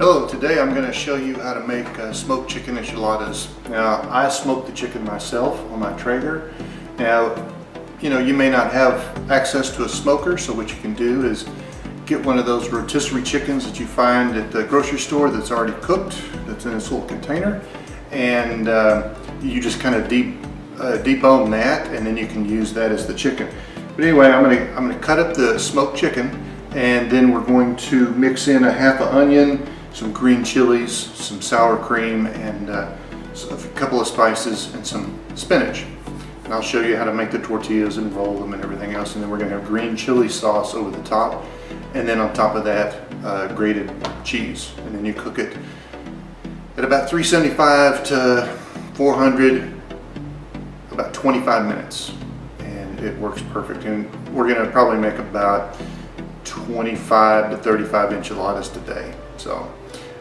Hello, today I'm going to show you how to make smoked chicken enchiladas. Now, I smoke the chicken myself on my Traeger. Now, you may not have access to a smoker, so what you can do is get one of those rotisserie chickens that you find at the grocery store that's already cooked, that's in this little container, and you just kind of debone that, and then you can use that as the chicken. But anyway, I'm going to cut up the smoked chicken, and then we're going to mix in a half an onion, some green chilies, some sour cream, and a couple of spices and some spinach. And I'll show you how to make the tortillas and roll them and everything else. And then we're going to have green chili sauce over the top, and then on top of that grated cheese. And then you cook it at about 375 to 400, about 25 minutes, and it works perfect. And we're going to probably make about 25 to 35 enchiladas today, so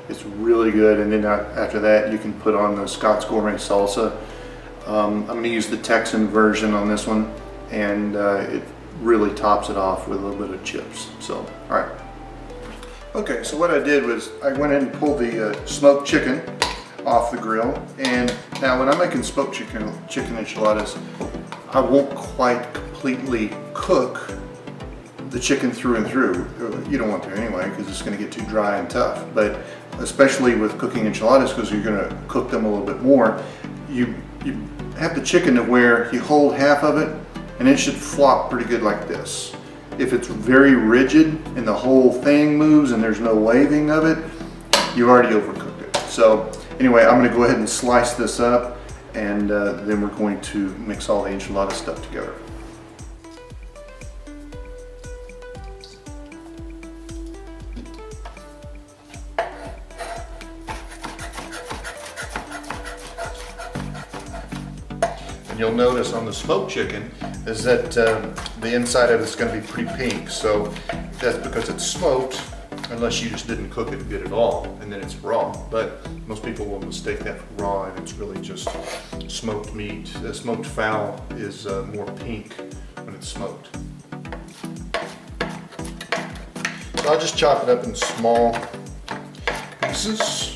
it's really good. And then after that, you can put on the Scott's Gourmet Salsa. I'm going to use the Texan version on this one, and it really tops it off with a little bit of chips. So, all right. Okay, so what I did was I went in and pulled the smoked chicken off the grill, and now when I'm making smoked chicken enchiladas, I won't quite completely cook the chicken through and through. You don't want to anyway, because it's going to get too dry and tough. But especially with cooking enchiladas, because you're going to cook them a little bit more, you have the chicken to where you hold half of it and it should flop pretty good like this. If it's very rigid and the whole thing moves and there's no waving of it, you already overcooked it. So anyway, I'm going to go ahead and slice this up, and then we're going to mix all the enchilada stuff together. You'll notice on the smoked chicken is that the inside of it's going to be pretty pink. So that's because it's smoked, unless you just didn't cook it good at all and then it's raw. But most people will mistake that for raw, and it's really just smoked meat. The smoked fowl is more pink when it's smoked. So I'll just chop it up in small pieces.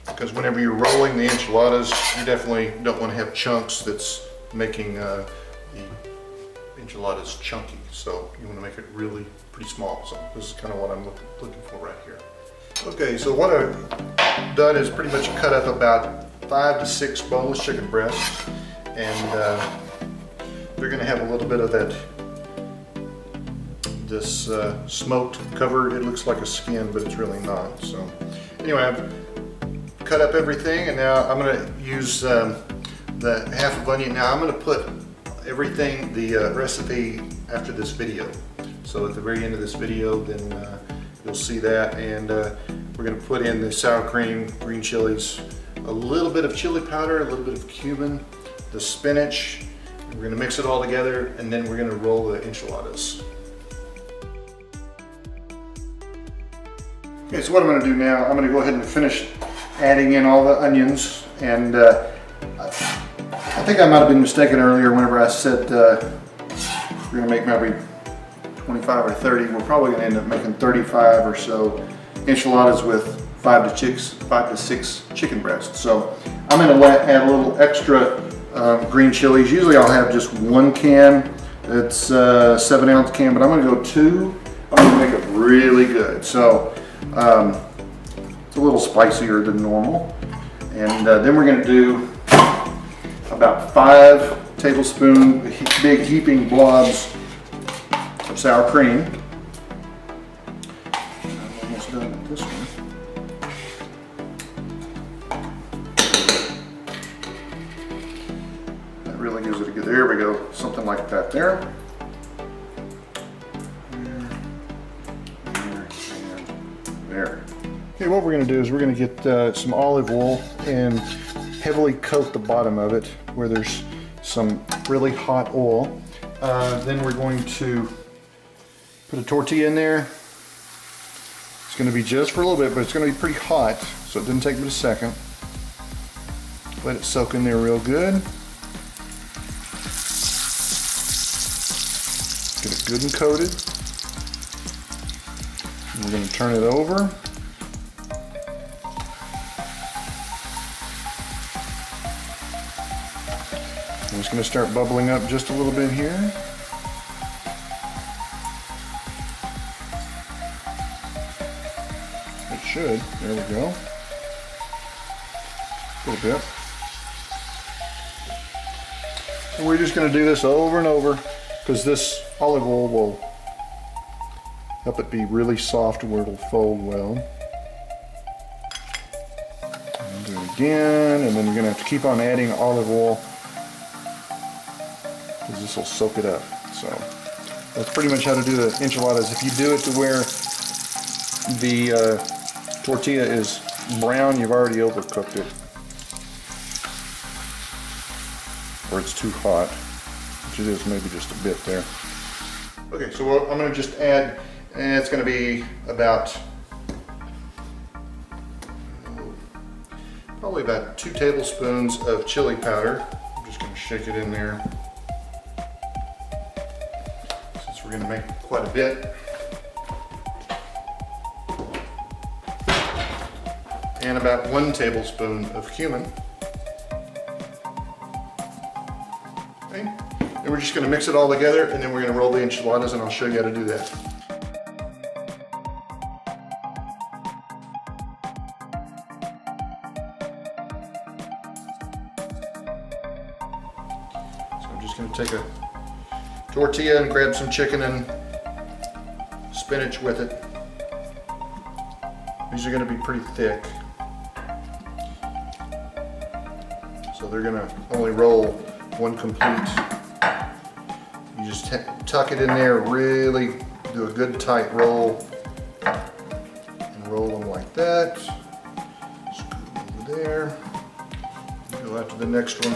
Because whenever you're rolling the enchiladas, you definitely don't want to have chunks that's making the enchiladas chunky. So you want to make it really pretty small. So this is kind of what I'm looking for right here. Okay, so what I've done is pretty much cut up about 5 to 6 boneless chicken breasts, and they're going to have a little bit of this smoked covered. It looks like a skin, but it's really not. So anyway, I've cut up everything, and now I'm going to use the half of onion. Now I'm going to put everything, the recipe, after this video. So at the very end of this video, then you'll see that, and we're going to put in the sour cream, green chilies, a little bit of chili powder, a little bit of cumin, the spinach. We're going to mix it all together, and then we're going to roll the enchiladas. Okay, so what I'm going to do now, I'm going to go ahead and finish adding in all the onions, and I think I might have been mistaken earlier whenever I said we're going to make maybe 25 or 30. We're probably going to end up making 35 or so enchiladas with 5 to 6 chicken breasts. So I'm going to add a little extra green chilies. Usually I'll have just 1 can. It's a 7-ounce can, but I'm going to go 2. I'm going to make it really good. So it's a little spicier than normal. And then we're going to do about 5 tablespoon big heaping blobs of sour cream. I'm almost done with this one. That really gives it a good, there we go, something like that there. There. Okay, what we're going to do is we're going to get some olive oil and heavily coat the bottom of it where there's some really hot oil. Then we're going to put a tortilla in there. It's going to be just for a little bit, but it's going to be pretty hot, so it didn't take but a second. Let it soak in there real good. good and coated. And we're going to turn it over. And it's going to start bubbling up just a little bit here. It should. There we go. A little bit. And we're just going to do this over and over because this olive oil will help it be really soft where it'll fold well. And do it again, and then you're going to have to keep on adding olive oil because this will soak it up. So that's pretty much how to do the enchiladas. If you do it to where the tortilla is brown, you've already overcooked it. Or it's too hot, which it is maybe just a bit there. Okay, so I'm going to just add, and it's going to be about, probably about 2 tablespoons of chili powder. I'm just going to shake it in there, since we're going to make quite a bit. And about 1 tablespoon of cumin. And we're just going to mix it all together, and then we're going to roll the enchiladas, and I'll show you how to do that. So I'm just going to take a tortilla and grab some chicken and spinach with it. These are going to be pretty thick, so they're going to only roll 1 complete. You just tuck it in there, really do a good tight roll, and roll them like that. Scoop over there. Go out to the next one,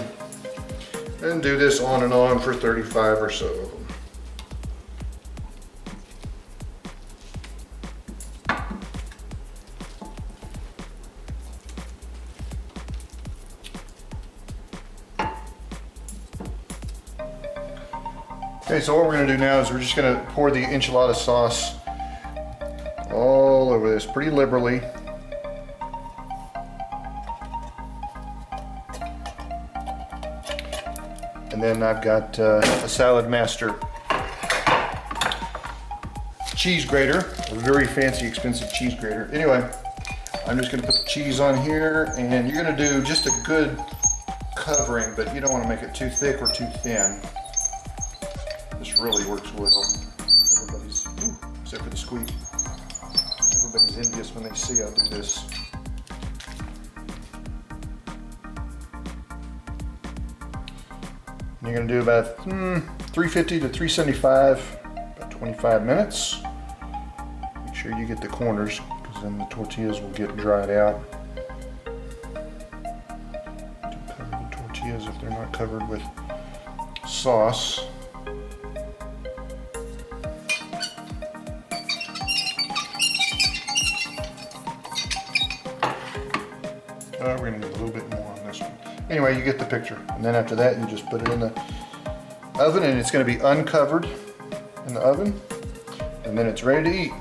and do this on and on for 35 or so of them. Okay, so what we're going to do now is we're just going to pour the enchilada sauce all over this pretty liberally. And then I've got a Salad Master cheese grater, a very fancy, expensive cheese grater. Anyway, I'm just going to put the cheese on here, and you're going to do just a good covering, but you don't want to make it too thick or too thin. This really works well. Everybody's, except for the squeak, everybody's envious when they see I do this. And you're going to do about 350 to 375, about 25 minutes. Make sure you get the corners, because then the tortillas will get dried out. Don't cover the tortillas if they're not covered with sauce. We're going to need a little bit more on this one. Anyway, you get the picture. And then after that, you just put it in the oven, and it's going to be uncovered in the oven. And then it's ready to eat.